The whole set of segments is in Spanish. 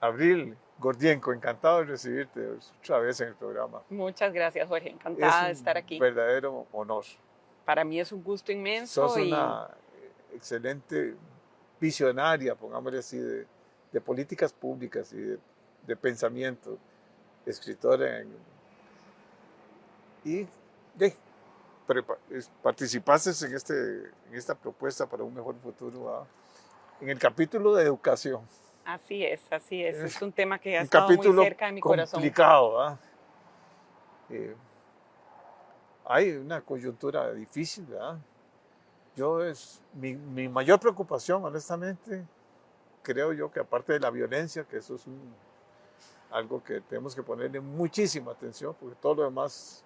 Abril Gordienko, encantado de recibirte otra vez en el programa. Muchas gracias, Jorge. Es Encantada de estar un aquí. verdadero honor. Para mí es un gusto Sos inmenso y una excelente visionaria, pongámosle así, de políticas públicas y de pensamiento, escritora y de, participaste en esta propuesta para un mejor futuro, ¿verdad? En el capítulo de educación. así es, así es. Es Es un tema que ha un estado muy capítulo cerca de mi corazón. complicado, ¿verdad? Eh, Hay una coyuntura difícil, ¿verdad? Mi mayor preocupación, honestamente, creo yo que aparte de la violencia, que eso es algo que tenemos que ponerle muchísima atención, porque todo lo demás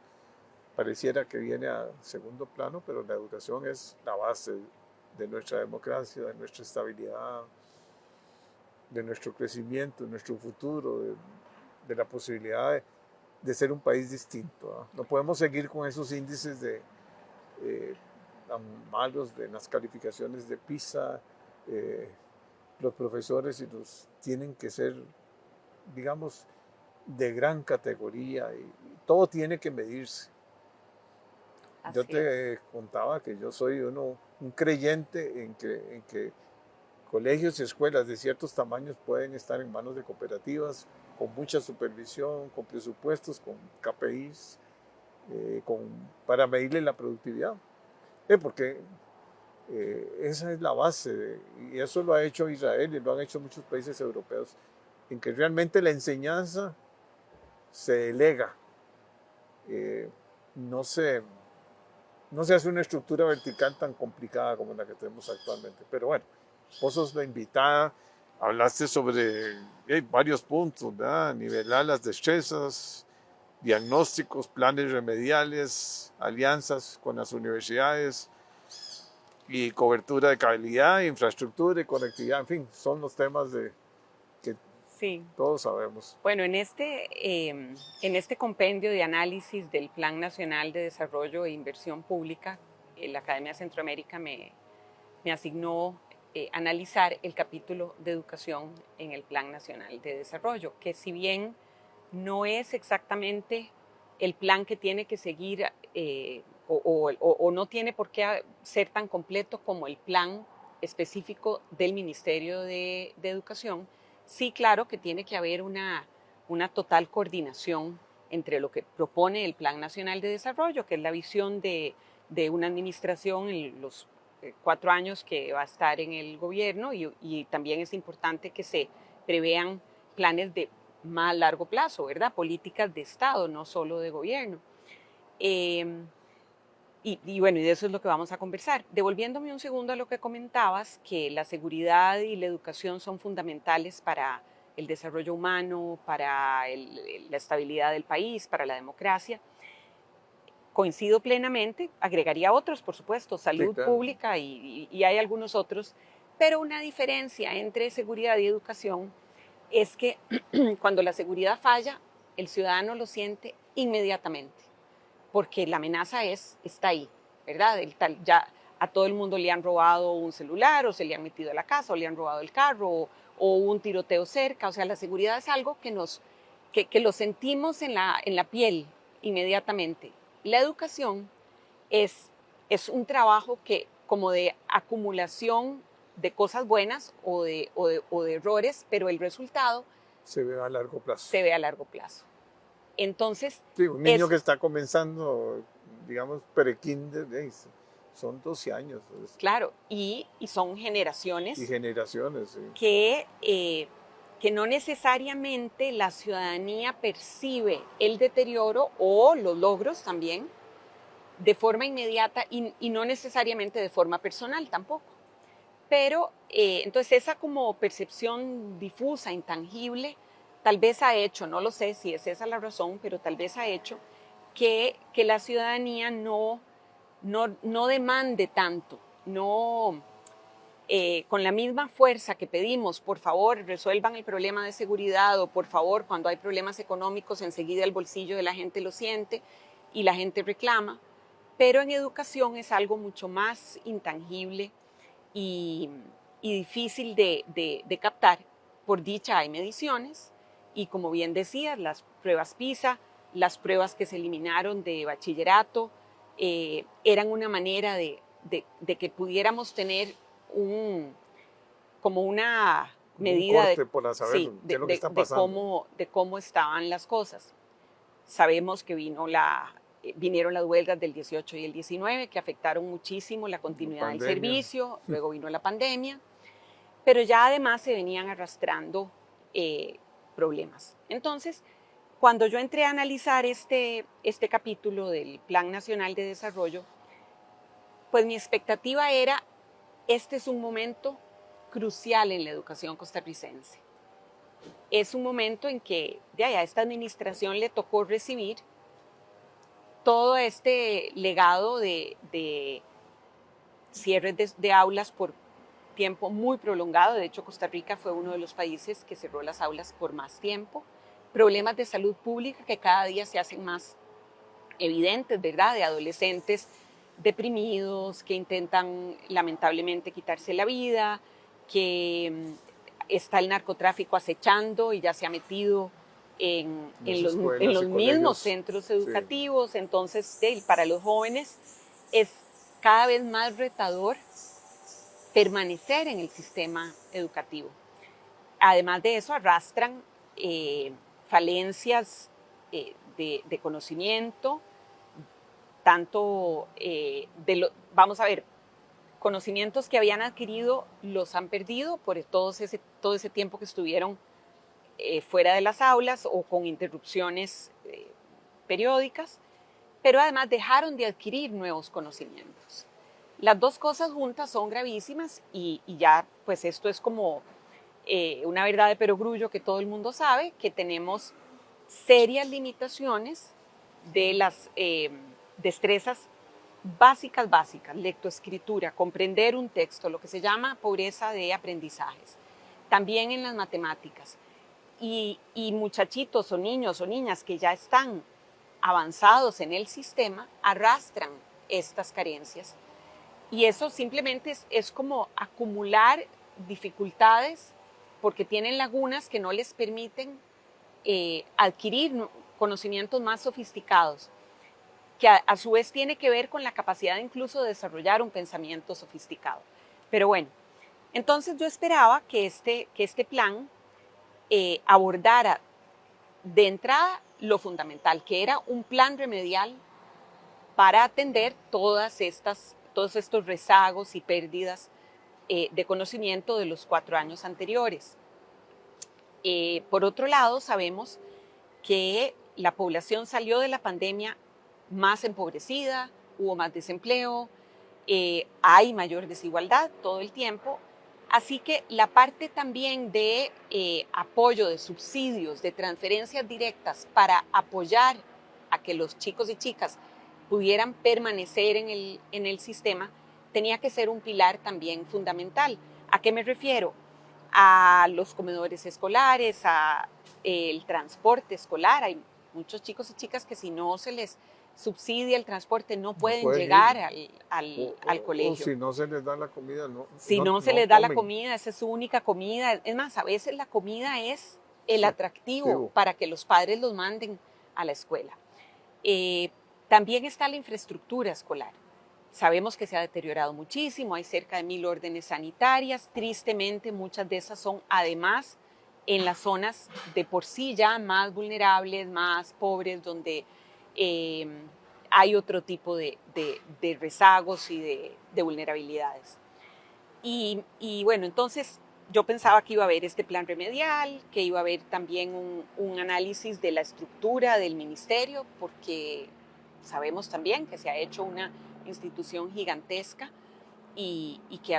pareciera que viene a segundo plano, pero la educación es la base de nuestra democracia, de nuestra estabilidad, de nuestro crecimiento, de nuestro futuro, de la posibilidad de ser un país distinto, ¿verdad? No podemos seguir con esos índices eh, tan malos de las calificaciones de PISA. eh, los profesores y los tienen que ser, digamos, de gran categoría y todo tiene que medirse. Yo Así es. te contaba que yo soy un creyente en que colegios y escuelas de ciertos tamaños pueden estar en manos de cooperativas con mucha supervisión, con presupuestos, con KPIs, para medirle la productividad. Porque esa es la base, y eso lo ha hecho Israel y lo han hecho muchos países europeos, en que realmente la enseñanza se delega, eh, no, se, no se hace una estructura vertical tan complicada como la que tenemos actualmente. Pero bueno, vos sos la invitada, hablaste sobre varios puntos, ¿verdad? Nivelar las destrezas, diagnósticos, planes remediales, alianzas con las universidades y cobertura de calidad, infraestructura y conectividad, en fin, son los temas que Sí. todos sabemos. Bueno, en este compendio de análisis del Plan Nacional de Desarrollo e Inversión Pública, la Academia Centroamérica me asignó analizar el capítulo de educación en el Plan Nacional de Desarrollo, que si bien no es exactamente el plan que tiene que seguir o no tiene por qué ser tan completo como el plan específico del Ministerio de Educación, sí, claro que tiene que haber una total coordinación entre lo que propone el Plan Nacional de Desarrollo, que es la visión de una administración en los 4 años que va a estar en el gobierno y también es importante que se prevean planes de más largo plazo, ¿verdad? Políticas de Estado, no solo de gobierno. Eh, bueno, y de eso es lo que vamos a conversar. Devolviéndome un segundo a lo que comentabas, que la seguridad y la educación son fundamentales para el desarrollo humano, para la estabilidad del país, para la democracia. Coincido plenamente, agregaría otros, por supuesto, Sí, salud claro. pública y hay algunos otros, pero una diferencia entre seguridad y educación es que cuando la seguridad falla, el ciudadano lo siente inmediatamente, porque la amenaza está ahí, ¿verdad? Ya a todo el mundo le han robado un celular, o se le han metido a la casa, o le han robado el carro, o un tiroteo cerca. O sea, la seguridad es algo que lo sentimos en la piel inmediatamente. La educación es, es un trabajo que, como de acumulación de cosas buenas o de errores, pero el resultado Se ve a largo plazo. se ve a largo plazo. Entonces, Sí, un niño es que está comenzando, digamos, prekinder, son 12 años claro, y son y generaciones generaciones. Sí. que no necesariamente la ciudadanía percibe el deterioro o los logros también de forma inmediata y no necesariamente de forma personal tampoco. Pero entonces esa como percepción difusa, intangible, tal vez ha hecho, no lo sé si es esa la razón, pero tal vez ha hecho que la ciudadanía no demande tanto, no con la misma fuerza que pedimos, por favor, resuelvan el problema de seguridad o por favor, cuando hay problemas económicos, enseguida el bolsillo de la gente lo siente y la gente reclama. Pero en educación es algo mucho más intangible y, y difícil de captar. Por dicha hay mediciones y como bien decías, las pruebas PISA, las pruebas que se eliminaron de bachillerato, eran una manera de que pudiéramos tener como una medida un corte por saber sí, qué es lo que está pasando. de cómo estaban las cosas. Sabemos que vinieron las huelgas del 18 y el 19 que afectaron muchísimo la continuidad del servicio, luego vino la pandemia, pero ya además se venían arrastrando problemas. Entonces, cuando yo entré a analizar este capítulo del Plan Nacional de Desarrollo, pues mi expectativa era, este es un momento crucial en la educación costarricense. Es un momento en que a esta administración le tocó recibir todo este legado de cierres de aulas por tiempo muy prolongado. De hecho, Costa Rica fue uno de los países que cerró las aulas por más tiempo. Problemas de salud pública que cada día se hacen más evidentes, ¿verdad? De adolescentes deprimidos que intentan lamentablemente quitarse la vida, que está el narcotráfico acechando y ya se ha metido en los mismos centros educativos. Sí. Entonces, para los jóvenes es cada vez más retador permanecer en el sistema educativo. Además de eso, arrastran falencias de conocimiento, tanto vamos a ver, conocimientos que habían adquirido los han perdido por todo ese tiempo que estuvieron fuera de las aulas o con interrupciones periódicas, pero además dejaron de adquirir nuevos conocimientos. Las dos cosas juntas son gravísimas y ya pues esto es como una verdad de perogrullo que todo el mundo sabe, que tenemos serias limitaciones de las destrezas básicas, lectoescritura, comprender un texto, lo que se llama pobreza de aprendizajes. También en las matemáticas. Y muchachitos o niños o niñas que ya están avanzados en el sistema arrastran estas carencias. Y eso simplemente es como acumular dificultades porque tienen lagunas que no les permiten adquirir conocimientos más sofisticados, que a su vez tiene que ver con la capacidad incluso de desarrollar un pensamiento sofisticado. Pero bueno, entonces yo esperaba que este plan abordara de entrada lo fundamental, que era un plan remedial para atender todos estos rezagos y pérdidas de conocimiento de los 4 años anteriores. Por otro lado, sabemos que la población salió de la pandemia más empobrecida, hubo más desempleo, hay mayor desigualdad todo el tiempo. Así que la parte también de apoyo, de subsidios, de transferencias directas para apoyar a que los chicos y chicas pudieran permanecer en el sistema, tenía que ser un pilar también fundamental. ¿A qué me refiero? A los comedores escolares, a el transporte escolar. Hay muchos chicos y chicas que si no se les subsidia el transporte no pueden llegar al colegio. O si no se les da la comida, Si no se les da la comida, esa es su única comida. Es más, a veces la comida es el atractivo para que los padres los manden a la escuela. También está la infraestructura escolar. Sabemos que se ha deteriorado muchísimo, hay cerca de 1000 órdenes sanitarias. Tristemente, muchas de esas son además en las zonas de por sí ya más vulnerables, más pobres, donde hay otro tipo de rezagos y de vulnerabilidades. Y bueno, entonces yo pensaba que iba a haber este plan remedial, que iba a haber también un análisis de la estructura del ministerio, porque sabemos también que se ha hecho una institución gigantesca y que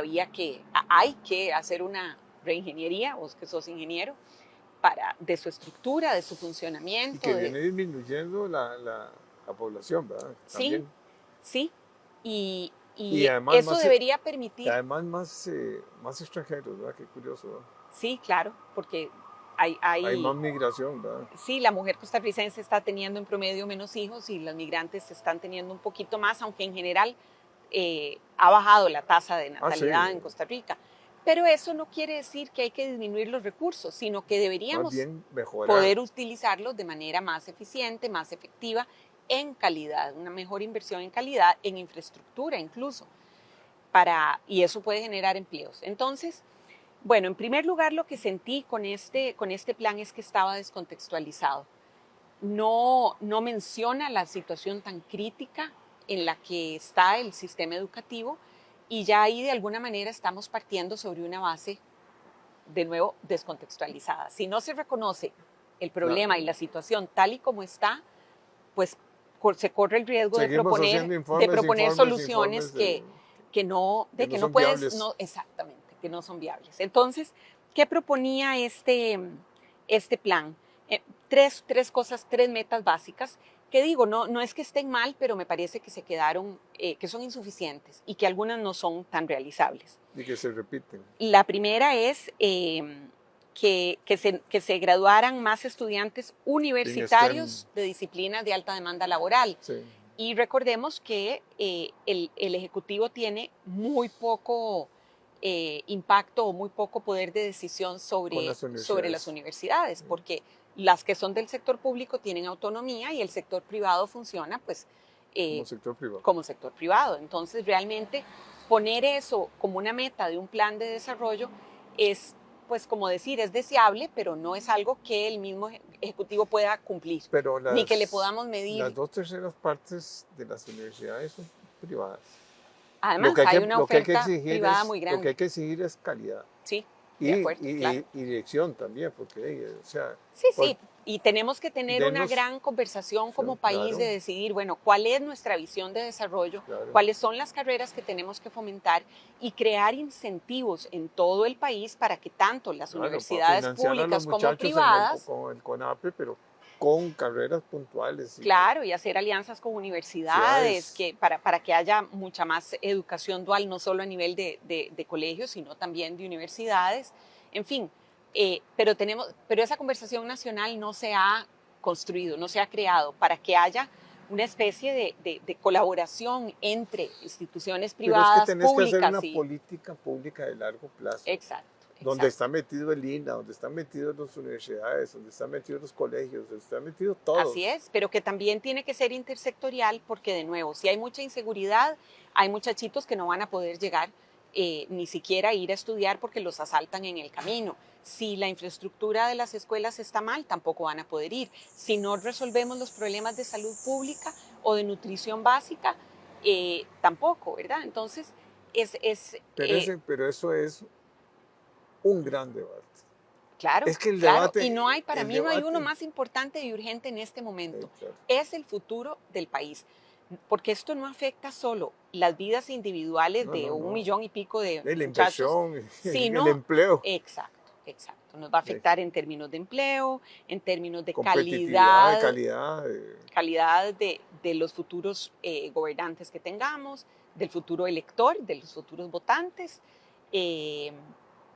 hay que hacer una reingeniería, vos que sos ingeniero, de su estructura, de su funcionamiento. Y que viene disminuyendo la población, ¿verdad? También. Sí, sí. Y además eso debería permitir... Y además más extranjeros, ¿verdad? Qué curioso, ¿verdad? Sí, claro, porque hay más migración, ¿verdad? Sí, la mujer costarricense está teniendo en promedio menos hijos y las migrantes están teniendo un poquito más, aunque en general ha bajado la tasa de natalidad en Costa Rica. Pero eso no quiere decir que hay que disminuir los recursos, sino que Más deberíamos bien mejorar. poder utilizarlos de manera más eficiente, más efectiva, en calidad, una mejor inversión en calidad, en infraestructura incluso, y eso puede generar empleos. Entonces, bueno, en primer lugar, lo que sentí con este plan es que estaba descontextualizado. No menciona la situación tan crítica en la que está el sistema educativo, y ya ahí de alguna manera estamos partiendo sobre una base, de nuevo, descontextualizada. Si no se reconoce el problema y la situación tal y como está, pues se corre el riesgo de Seguimos haciendo informes, soluciones que no son puedes, viables. no, exactamente, que no son viables. Entonces, ¿qué proponía este plan? Tres cosas, tres metas básicas que digo, no es que estén mal, pero me parece que se quedaron, que son insuficientes y que algunas no son tan realizables. Y que se repiten. La primera es que se graduaran más estudiantes universitarios de disciplinas de alta demanda laboral. Sí. Y recordemos que el Ejecutivo tiene muy poco impacto o muy poco poder de decisión sobre las universidades, porque las que son del sector público tienen autonomía y el sector privado funciona pues como sector privado. Entonces realmente poner eso como una meta de un plan de desarrollo es, pues como decir, es deseable, pero no es algo que el mismo Ejecutivo pueda cumplir, ni que le podamos medir. Las 2/3 partes de las universidades son privadas. Además, hay una oferta privada muy grande. Lo que hay que exigir es calidad. Sí, de acuerdo, claro. Y dirección también, porque, o sea... Sí, y tenemos que tener una gran conversación como país de decidir, bueno, cuál es nuestra visión de desarrollo, cuáles son las carreras que tenemos que fomentar y crear incentivos en todo el país para que tanto las universidades públicas como privadas... Con el CONAPE, pero con carreras puntuales. Claro, y hacer alianzas con universidades para que haya mucha más educación dual, no solo a nivel de colegios, sino también de universidades. En fin, pero esa conversación nacional no se ha construido, no se ha creado para que haya una especie de colaboración entre instituciones privadas, pero es que tenés públicas. Que hacer una política pública de largo plazo. Exacto. Donde está metido el INA, donde están metidos las universidades, donde están metidos los colegios, donde están metidos todos. Así es, pero que también tiene que ser intersectorial porque, de nuevo, si hay mucha inseguridad, hay muchachitos que no van a poder llegar ni siquiera a ir a estudiar porque los asaltan en el camino. Si la infraestructura de las escuelas está mal, tampoco van a poder ir. Si no resolvemos los problemas de salud pública o de nutrición básica, tampoco, ¿verdad? Entonces, pero eso es un gran debate. Claro, es que el debate, y no hay, para mí no hay uno más importante y urgente en este momento. Claro. Es el futuro del país, porque esto no afecta solo las vidas individuales de 1 millón y pico de la muchachos, inversión, sino el empleo. Exacto. Nos va a afectar en términos de empleo, en términos de calidad de los futuros gobernantes que tengamos, del futuro elector, de los futuros votantes.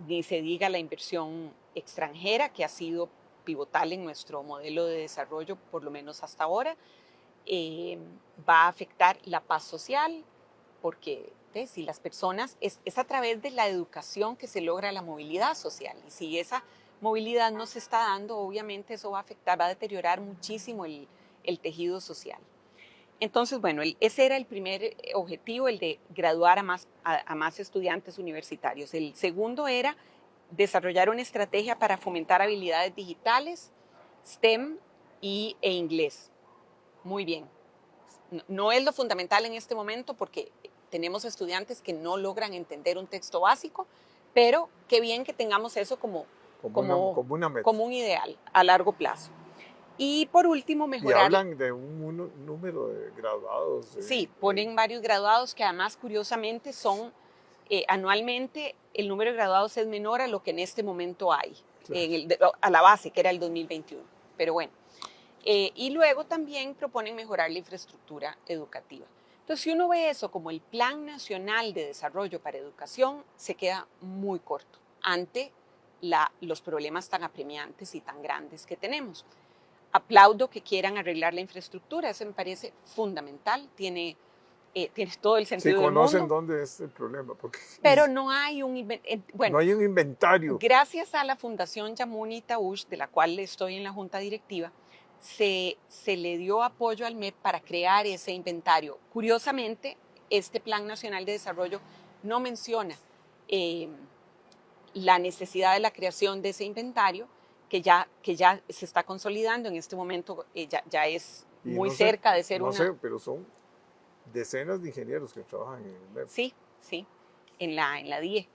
Ni se diga la inversión extranjera, que ha sido pivotal en nuestro modelo de desarrollo, por lo menos hasta ahora. Va a afectar la paz social, porque si las personas, es a través de la educación que se logra la movilidad social, y si esa movilidad no se está dando, obviamente eso va a afectar, va a deteriorar muchísimo el tejido social. Entonces, bueno, ese era el primer objetivo, el de graduar a más estudiantes universitarios. El segundo era desarrollar una estrategia para fomentar habilidades digitales, STEM e inglés. Muy bien. No es lo fundamental en este momento porque tenemos estudiantes que no logran entender un texto básico, pero qué bien que tengamos eso como una meta, como un ideal a largo plazo. Y por último, mejorar... Y hablan de un número de graduados. Sí, ponen varios graduados que además, curiosamente, son anualmente el número de graduados es menor a lo que en este momento hay, claro, a la base, que era el 2021. Pero bueno, y luego también proponen mejorar la infraestructura educativa. Entonces, si uno ve eso como el Plan Nacional de Desarrollo para Educación, se queda muy corto ante los problemas tan apremiantes y tan grandes que tenemos. Aplaudo que quieran arreglar la infraestructura, eso me parece fundamental, tiene tiene todo el Si sentido del conocen mundo, dónde es el problema, porque pero no hay no hay un inventario. gracias a la Fundación Yamuni Taúsh, de la cual estoy en la junta directiva, se le dio apoyo al MEP para crear ese inventario. Curiosamente, este Plan Nacional de Desarrollo no menciona eh, la necesidad de la creación de ese inventario, que ya se está consolidando en este momento, ya es Y muy no sé, cerca de ser no una... sé, pero son decenas de ingenieros que trabajan en el MEP. Sí, sí, en la DIE.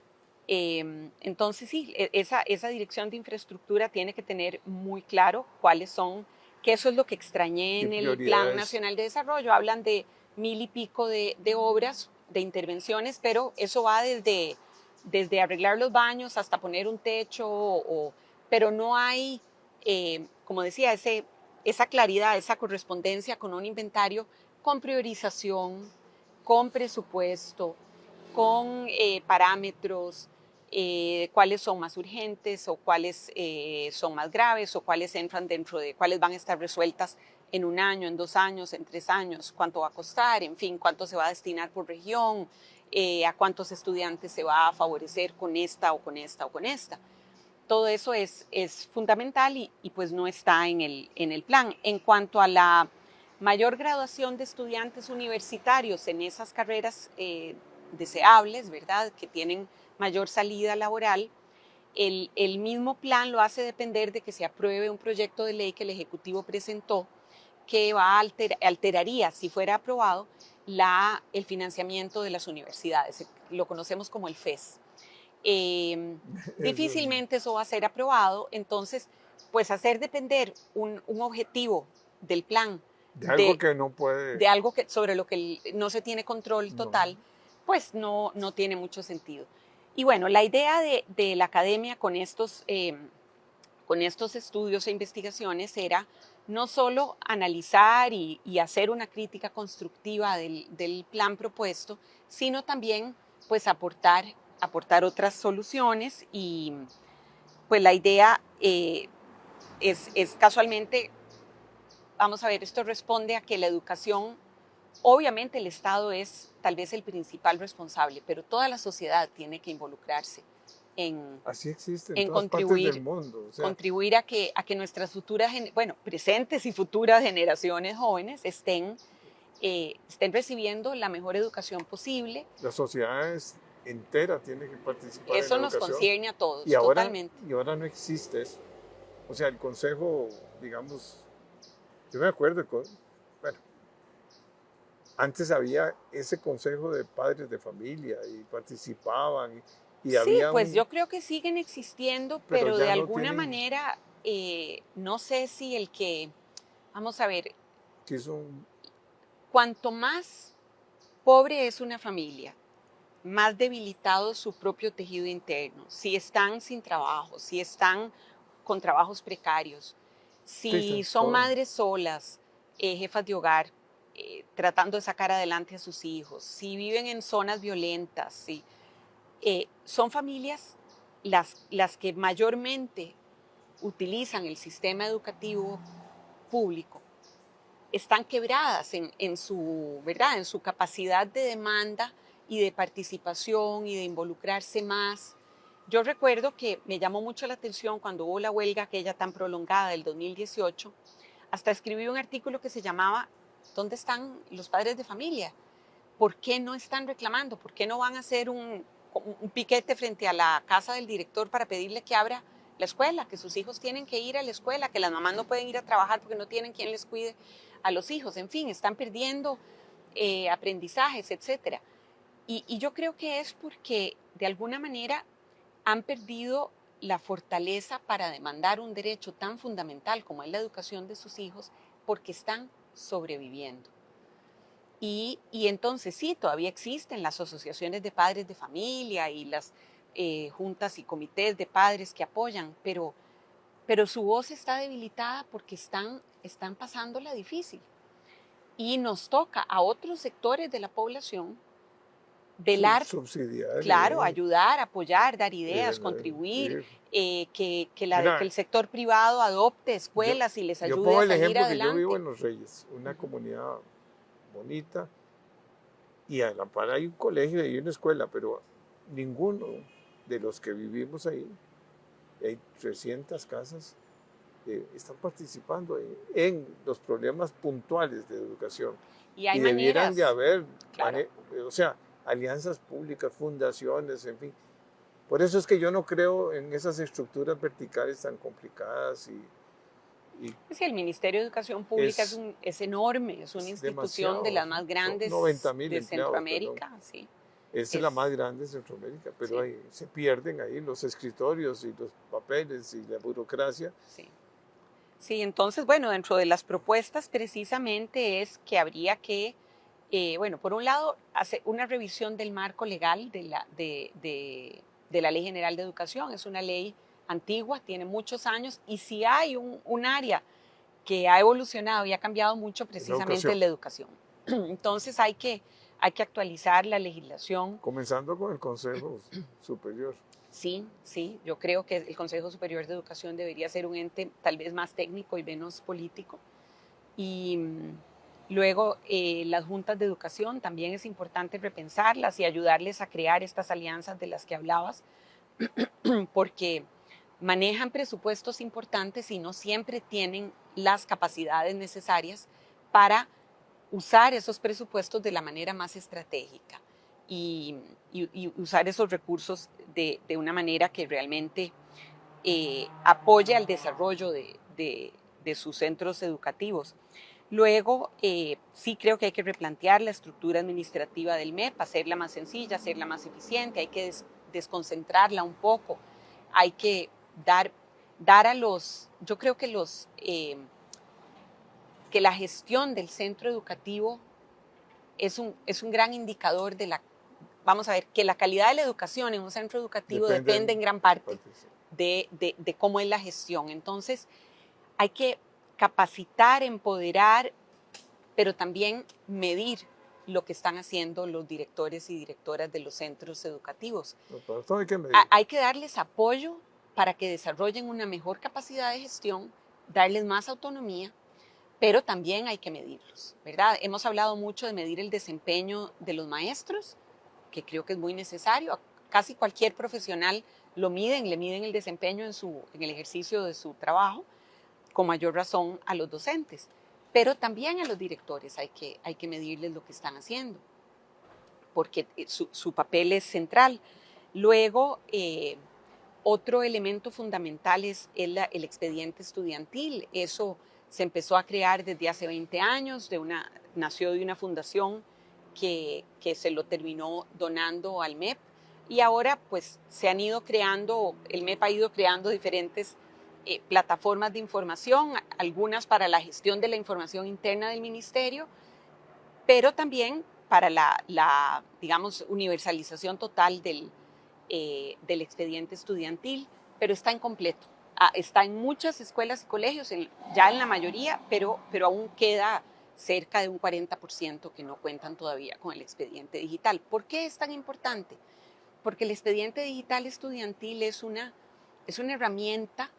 Entonces, sí, esa dirección de infraestructura tiene que tener muy claro cuáles son, que eso es lo que extrañé ¿Qué en el Plan prioridades? Nacional de Desarrollo. Hablan de 1,000 y pico de obras, de intervenciones, pero eso va desde arreglar los baños hasta poner un techo, pero no hay, como decía, esa claridad, esa correspondencia con un inventario, con priorización, con presupuesto, con parámetros, cuáles son más urgentes o cuáles son más graves o cuáles entran dentro de, cuáles van a estar resueltas en 1 año, en 2 años, en 3 años, cuánto va a costar, en fin, cuánto se va a destinar por región, a cuántos estudiantes se va a favorecer con esta o con esta o con esta. Todo eso es fundamental y pues no está en el plan. En cuanto a la mayor graduación de estudiantes universitarios en esas carreras deseables, ¿verdad?, que tienen mayor salida laboral, el mismo plan lo hace depender de que se apruebe un proyecto de ley que el Ejecutivo presentó que alteraría, si fuera aprobado, el financiamiento de las universidades. Lo conocemos como el FES. Eso, Difícilmente eso va a ser aprobado, entonces, pues hacer depender un objetivo del plan de algo de, que no puede, de algo sobre lo que no se tiene control no. total, pues no tiene mucho sentido. Y bueno, la idea de la academia con estos estudios e investigaciones era no solo analizar y hacer una crítica constructiva del plan propuesto, sino también pues aportar otras soluciones y pues la idea es casualmente, vamos a ver, esto responde a que la educación, obviamente el Estado es tal vez el principal responsable, pero toda la sociedad tiene que involucrarse en, Así existe en en todas partes del contribuir, mundo. O sea, contribuir a que nuestras futuras, bueno, presentes y futuras generaciones jóvenes estén recibiendo la mejor educación posible. la sociedad entera tiene que participar en Eso la nos educación concierne a y todos, ahora, totalmente. y ahora no existe eso. O sea, el consejo, digamos, yo me acuerdo, bueno, antes había ese consejo de padres de familia y participaban y Sí, había pues yo creo que siguen existiendo, pero pero de ya no alguna tienen, manera, no sé si vamos a ver, si son, cuanto más pobre es una familia, más debilitado su propio tejido interno, si están sin trabajo, si están con trabajos precarios, sí, si son todo. madres solas, jefas de hogar, tratando de sacar adelante a sus hijos, si viven en zonas violentas, son familias las que mayormente utilizan el sistema educativo público, están quebradas ¿verdad?, en su capacidad de demanda y de participación y de involucrarse más. Yo recuerdo que me llamó mucho la atención cuando hubo la huelga aquella tan prolongada del 2018, hasta escribí un artículo que se llamaba ¿Dónde están los padres de familia? ¿Por qué no están reclamando? ¿Por qué no van a hacer un piquete frente a la casa del director para pedirle que abra la escuela, que sus hijos tienen que ir a la escuela, que las mamás no pueden ir a trabajar porque no tienen quien les cuide a los hijos? En fin, están perdiendo aprendizajes, etcétera. Y yo creo que es porque de alguna manera han perdido la fortaleza para demandar un derecho tan fundamental como es la educación de sus hijos, porque están sobreviviendo. Y entonces sí, todavía existen las asociaciones de padres de familia y las juntas y comités de padres que apoyan, pero su voz está debilitada porque están pasándola difícil. Y nos toca a otros sectores de la población velar, Subsidiar, claro, ayudar, apoyar, dar ideas, contribuir, que mira, el sector privado adopte yo, escuelas y les yo ayude pongo a el salir ejemplo que yo vivo adelante. en Los Reyes, una comunidad bonita, Y a la par hay un colegio y hay una escuela, pero ninguno de los que vivimos ahí, hay 300 casas, están participando en los problemas puntuales de educación. Y hay Y debieran de maneras, haber, claro. o sea, alianzas públicas, fundaciones, en fin. Por eso es que yo no creo en esas estructuras verticales tan complicadas y Sí, el Ministerio de Educación Pública es, es enorme, es una es institución de demasiado. las más Son grandes 90.000 de empleados, perdón. Centroamérica, sí. Esta es la Es, más grande de Centroamérica, pero sí, se pierden ahí los escritorios y los papeles y la burocracia. sí. Sí, entonces, bueno, dentro de las propuestas precisamente es que habría que, bueno, por un lado, hacer una revisión del marco legal de la Ley General de Educación. Es una ley antigua, tiene muchos años, y si hay un área que ha evolucionado y ha cambiado mucho, Es la precisamente es educación. la educación. Entonces hay que actualizar la legislación. Comenzando con el Consejo Superior. Sí, sí, yo creo que el Consejo Superior de Educación debería ser un ente tal vez más técnico y menos político. Y luego las juntas de educación también es importante repensarlas y ayudarles a crear estas alianzas de las que hablabas, porque manejan presupuestos importantes y no siempre tienen las capacidades necesarias para usar esos presupuestos de la manera más estratégica y usar esos recursos de una manera que realmente apoye al desarrollo de sus centros educativos. Luego, sí creo que hay que replantear la estructura administrativa del MEP, hacerla más sencilla, hacerla más eficiente, hay que desconcentrarla un poco, hay que dar a los, yo creo que que la gestión del centro educativo es un gran indicador de la, vamos a ver, que la calidad de la educación en un centro educativo depende Dependen en gran parte partes. de cómo es la gestión. Entonces, hay que capacitar, empoderar, pero también medir lo que están haciendo los directores y directoras de los centros educativos. No, para todo hay que medir. Hay que darles apoyo para que desarrollen una mejor capacidad de gestión, darles más autonomía, pero también hay que medirlos, ¿verdad? Hemos hablado mucho de medir el desempeño de los maestros, que creo que es muy necesario. Casi cualquier profesional lo miden, le miden el desempeño en el ejercicio de su trabajo, con mayor razón a los docentes. Pero también a los directores hay que medirles lo que están haciendo, porque su papel es central. Luego, otro elemento fundamental es el expediente estudiantil. Eso se empezó a crear desde hace 20 años, nació de una fundación que se lo terminó donando al MEP, y ahora pues se han ido creando, el MEP ha ido creando diferentes plataformas de información, algunas para la gestión de la información interna del ministerio, pero también para digamos, universalización total del expediente estudiantil, pero está incompleto. Está en muchas escuelas y colegios, ya en la mayoría, pero aún queda cerca de un 40% que no cuentan todavía con el expediente digital. ¿Por qué es tan importante? Porque el expediente digital estudiantil es una herramienta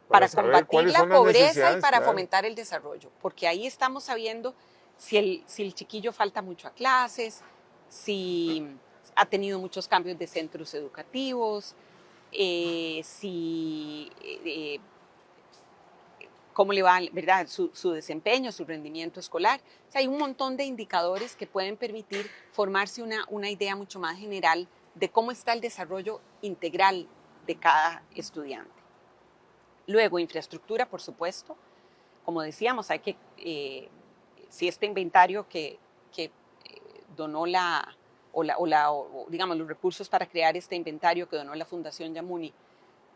para Saber combatir cuáles la son las pobreza y necesidades, para claro. fomentar el desarrollo, porque ahí estamos sabiendo si el chiquillo falta mucho a clases, si ha tenido muchos cambios de centros educativos, si cómo le va, ¿verdad? Su desempeño, su rendimiento escolar. O sea, hay un montón de indicadores que pueden permitir formarse una idea mucho más general de cómo está el desarrollo integral de cada estudiante. Luego, infraestructura, por supuesto. Como decíamos, hay que, si este inventario que donó digamos, los recursos para crear este inventario que donó la Fundación Yamuni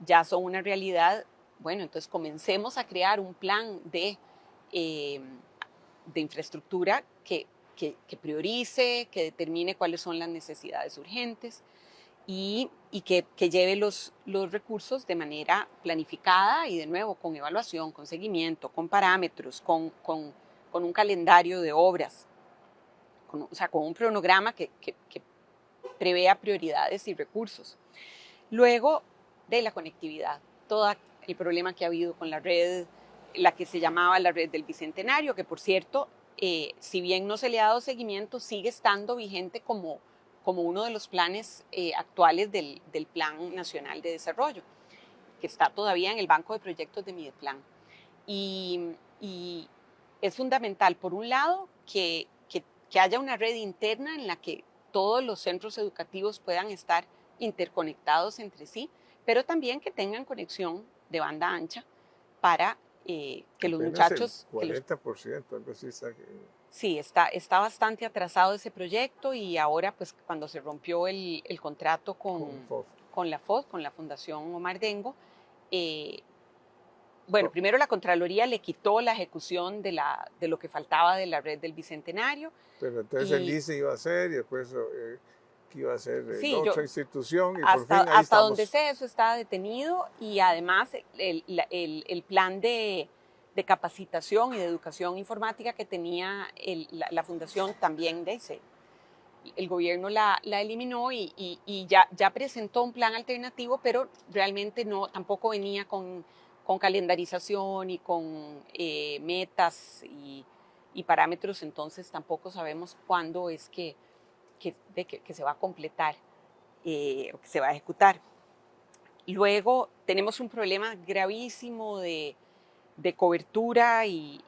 ya son una realidad, bueno, entonces comencemos a crear un plan de infraestructura que priorice, que determine cuáles son las necesidades urgentes y que lleve los recursos de manera planificada y de nuevo con evaluación, con seguimiento, con parámetros, con un calendario de obras, o sea, con un cronograma que prevea prioridades y recursos. Luego, de la conectividad, todo el problema que ha habido con la red, la que se llamaba la red del Bicentenario, que por cierto si bien no se le ha dado seguimiento, sigue estando vigente como uno de los planes actuales del Plan Nacional de Desarrollo, que está todavía en el banco de proyectos de Mideplan. Y es fundamental, por un lado, que haya una red interna en la que todos los centros educativos puedan estar interconectados entre sí, pero también que tengan conexión de banda ancha para que los muchachos... El 40%, algo así está. Sí, está bastante atrasado ese proyecto y ahora, pues, cuando se rompió el contrato con la FOD, con la Fundación Omar Dengo, bueno, primero la Contraloría le quitó la ejecución de lo que faltaba de la red del Bicentenario. Pero entonces el ICE iba a ser y después que iba a ser sí, otra institución y hasta, por fin ahí hasta estamos. donde sé eso está detenido y además el plan de capacitación y de educación informática que tenía la fundación también el gobierno la eliminó y ya presentó un plan alternativo, pero realmente tampoco venía con calendarización y con metas y parámetros, entonces tampoco sabemos cuándo es que se va a completar o que se va a ejecutar. Luego tenemos un problema gravísimo de cobertura y,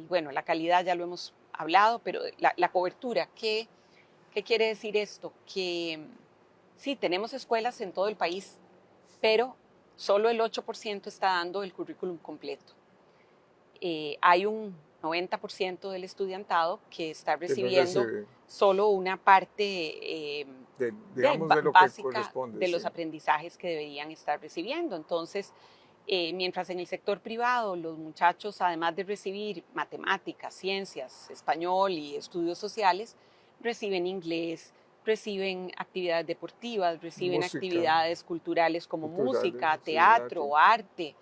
bueno, la calidad ya lo hemos hablado, pero la cobertura, ¿qué quiere decir esto? Que sí, tenemos escuelas en todo el país, pero solo el 8% está dando el currículum completo. Hay un 90% del estudiantado que está recibiendo solo una parte de lo básica que corresponde, de los aprendizajes que deberían estar recibiendo. Entonces, mientras en el sector privado los muchachos, además de recibir matemáticas, ciencias, español y estudios sociales, reciben inglés, reciben actividades deportivas, reciben actividades culturales como música, teatro, arte.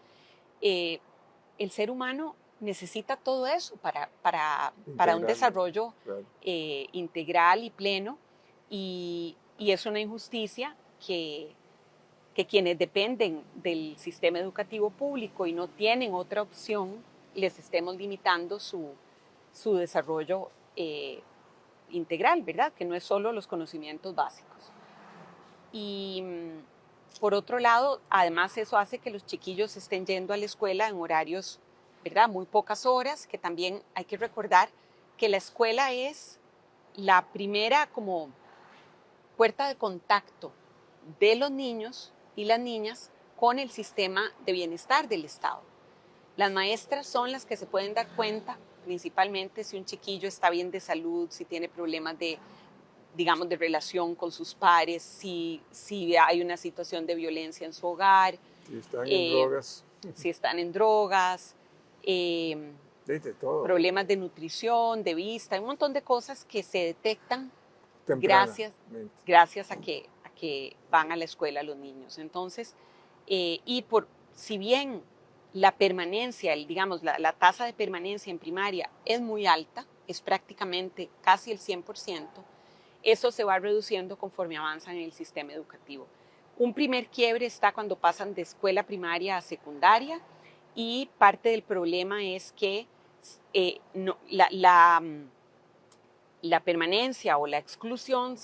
El ser humano necesita todo eso para un desarrollo integral y pleno, y es una injusticia que quienes dependen del sistema educativo público y no tienen otra opción, les estemos limitando su desarrollo integral, ¿verdad? Que no es solo los conocimientos básicos. Y por otro lado, además eso hace que los chiquillos estén yendo a la escuela en horarios, ¿verdad? Muy pocas horas, que también hay que recordar que la escuela es la primera como puerta de contacto de los niños y las niñas con el sistema de bienestar del Estado. Las maestras son las que se pueden dar cuenta, principalmente si un chiquillo está bien de salud, si tiene problemas digamos, de relación con sus pares, si hay una situación de violencia en su hogar. Si están en drogas. Si están en drogas, de todo. Problemas de nutrición, de vista, un montón de cosas que se detectan gracias a que van a la escuela los niños. Entonces, si bien la permanencia, digamos, la tasa de permanencia en primaria es muy alta, es prácticamente casi el 100%, eso se va reduciendo conforme avanzan en el sistema educativo. Un primer quiebre está cuando pasan de escuela primaria a secundaria, y parte del problema es que la permanencia o la exclusión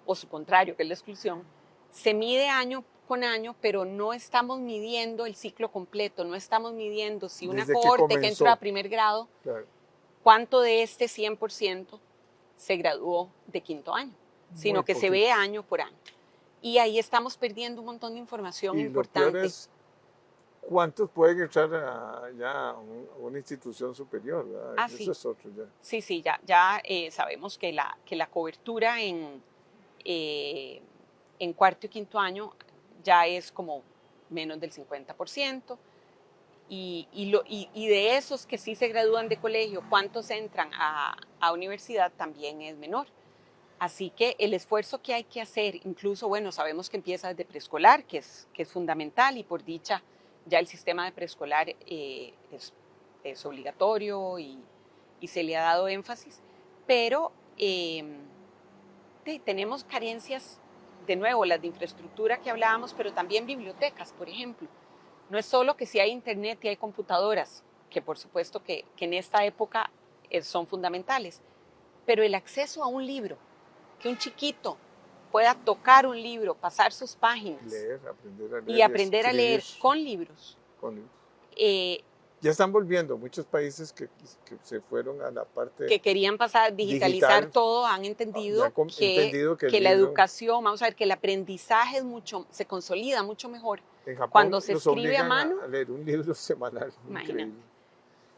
o su contrario, que es la exclusión, se mide año con año, pero no estamos midiendo el ciclo completo, no estamos midiendo si una cohorte que entró a primer grado, cuánto de este 100% se graduó de quinto año, sino que se ve año por año. Y ahí estamos perdiendo un montón de información importante. Lo peor es cuántos pueden entrar a una institución superior, ¿verdad? Eso es otro ya. Sí, ya sabemos que la cobertura en cuarto y quinto año ya es como menos del 50%. Y de esos que sí se gradúan de colegio, ¿cuántos entran a universidad? También es menor. Así que el esfuerzo que hay que hacer, incluso, bueno, sabemos que empieza desde preescolar, que es fundamental, y por dicha ya el sistema de preescolar es obligatorio y se le ha dado énfasis, pero tenemos carencias, de nuevo, las de infraestructura que hablábamos, pero también bibliotecas, por ejemplo. No es solo que si hay internet y hay computadoras, que por supuesto que en esta época son fundamentales. Pero el acceso a un libro, que un chiquito pueda tocar un libro, pasar sus páginas y aprender a leer con libros. Ya están volviendo muchos países que se fueron a la parte que querían digitalizar digital, todo, han entendido que la educación, vamos a ver, que el aprendizaje se consolida mucho mejor en Japón cuando se escribe a mano. A leer un libro semanal. Increíble.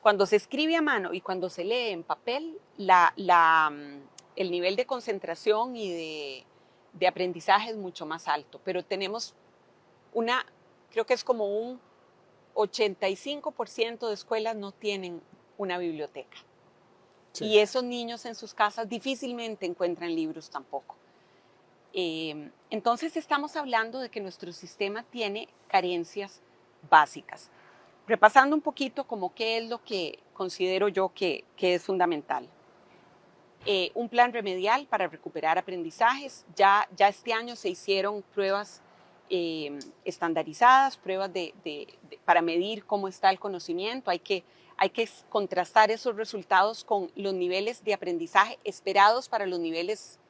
Cuando se escribe a mano y cuando se lee en papel, el nivel de concentración y de aprendizaje es mucho más alto. Pero tenemos creo que es como un 85% de escuelas no tienen una biblioteca. Sí. Y esos niños en sus casas difícilmente encuentran libros tampoco. Entonces estamos hablando de que nuestro sistema tiene carencias básicas. Repasando un poquito como qué es lo que considero yo que es fundamental. Un plan remedial para recuperar aprendizajes. Ya este año se hicieron pruebas estandarizadas, pruebas para medir cómo está el conocimiento. Hay que contrastar esos resultados con los niveles de aprendizaje esperados para los niveles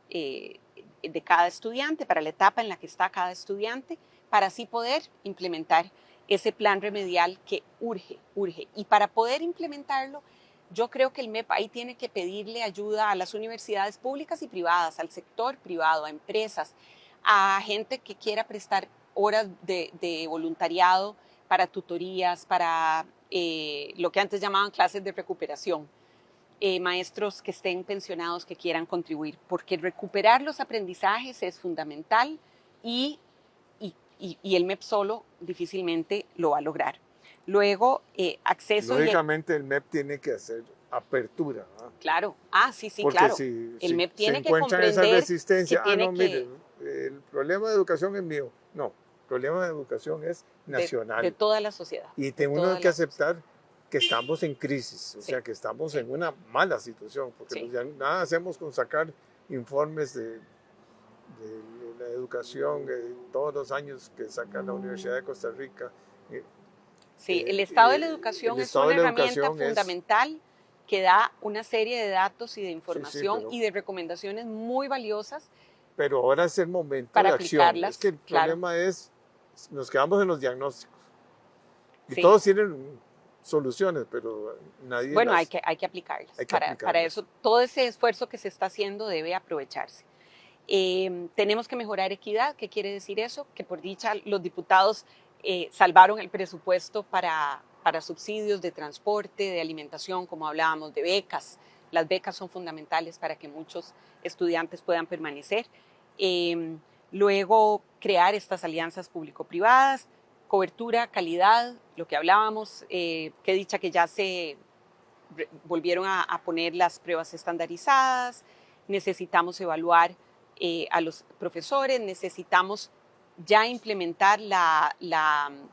de cada estudiante, para la etapa en la que está cada estudiante, para así poder implementar ese plan remedial que urge. Y para poder implementarlo, yo creo que el MEP ahí tiene que pedirle ayuda a las universidades públicas y privadas, al sector privado, a empresas, a gente que quiera prestar horas de voluntariado para tutorías, para lo que antes llamaban clases de recuperación, maestros que estén pensionados que quieran contribuir, porque recuperar los aprendizajes es fundamental y el MEP solo difícilmente lo va a lograr. Luego, acceso... Lógicamente el MEP tiene que hacer apertura, ¿no? Claro, sí, porque claro. Si el MEP tiene que comprender esa resistencia, mire, el problema de educación es mío. No, el problema de educación es nacional. De toda la sociedad. Y tenemos que aceptar que estamos en crisis, o sea, que estamos en una mala situación, porque nada hacemos con sacar informes de la educación todos los años que saca la Universidad de Costa Rica. Sí, el estado de la educación es una herramienta fundamental que da una serie de datos y de información y de recomendaciones muy valiosas. Pero ahora es el momento para de acción. Es que el problema es, nos quedamos en los diagnósticos. Y todos tienen soluciones, pero nadie hay que aplicarlas. Para eso, todo ese esfuerzo que se está haciendo debe aprovecharse. Tenemos que mejorar equidad. ¿Qué quiere decir eso? Que por dicha los diputados salvaron el presupuesto para subsidios de transporte, de alimentación, como hablábamos, de becas. Las becas son fundamentales para que muchos estudiantes puedan permanecer. Luego, crear estas alianzas público-privadas, cobertura, calidad, lo que hablábamos, qué dicha que ya se volvieron a poner las pruebas estandarizadas, necesitamos evaluar a los profesores, necesitamos ya implementar la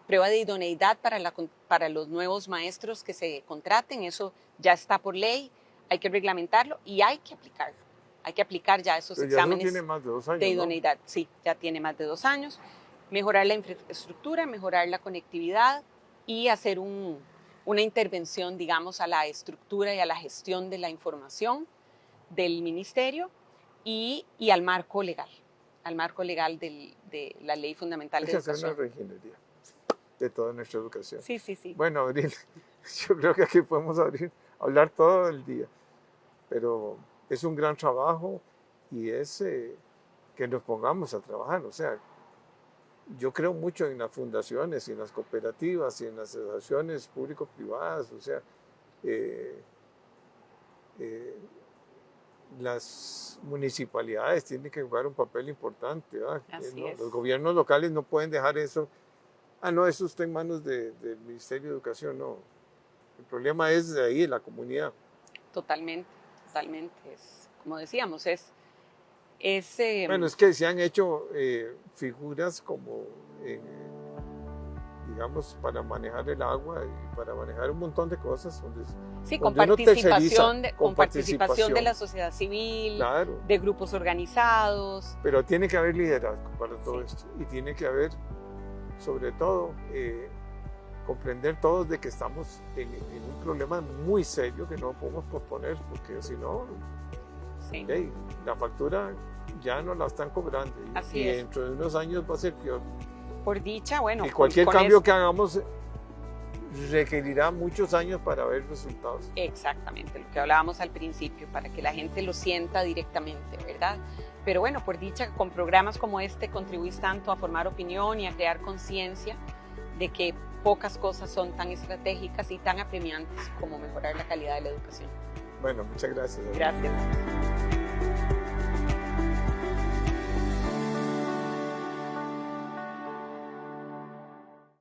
prueba de idoneidad para los nuevos maestros que se contraten. Eso ya está por ley, hay que reglamentarlo y hay que aplicarlo. Hay que aplicar ya esos exámenes tiene más de 2 años, de idoneidad. ¿No? Sí, ya tiene más de 2 años. Mejorar la infraestructura, mejorar la conectividad y hacer una intervención, digamos, a la estructura y a la gestión de la información del ministerio y al marco legal. Al marco legal de la Ley Fundamental de Educación. Hay que hacer una reingeniería de toda nuestra educación. Sí. Bueno, Abril, yo creo que aquí podemos hablar todo el día, pero es un gran trabajo y es que nos pongamos a trabajar. O sea, yo creo mucho en las fundaciones y en las cooperativas y en las asociaciones público-privadas. O sea, las municipalidades tienen que jugar un papel importante, ¿verdad? Los gobiernos locales no pueden dejar eso. Eso está en manos del Ministerio de Educación. No, el problema es de ahí, la comunidad. Totalmente. Como decíamos, bueno, es que se han hecho figuras como, digamos, para manejar el agua y para manejar un montón de cosas. Con participación de la sociedad civil, claro, de grupos organizados. Pero tiene que haber liderazgo para todo esto y tiene que haber, sobre todo, comprender todos de que estamos en un problema muy serio que no podemos posponer, porque si no, Sí. hey, la factura ya no la están cobrando Así y es. dentro de unos años va a ser peor. Por dicha, bueno, Y cualquier con cambio esto- que hagamos requerirá muchos años para ver resultados. Exactamente, lo que hablábamos al principio, para que la gente lo sienta directamente, ¿verdad? Pero bueno, por dicha, con programas como este contribuís tanto a formar opinión y a crear conciencia de que pocas cosas son tan estratégicas y tan apremiantes como mejorar la calidad de la educación. Bueno, muchas gracias. Gracias.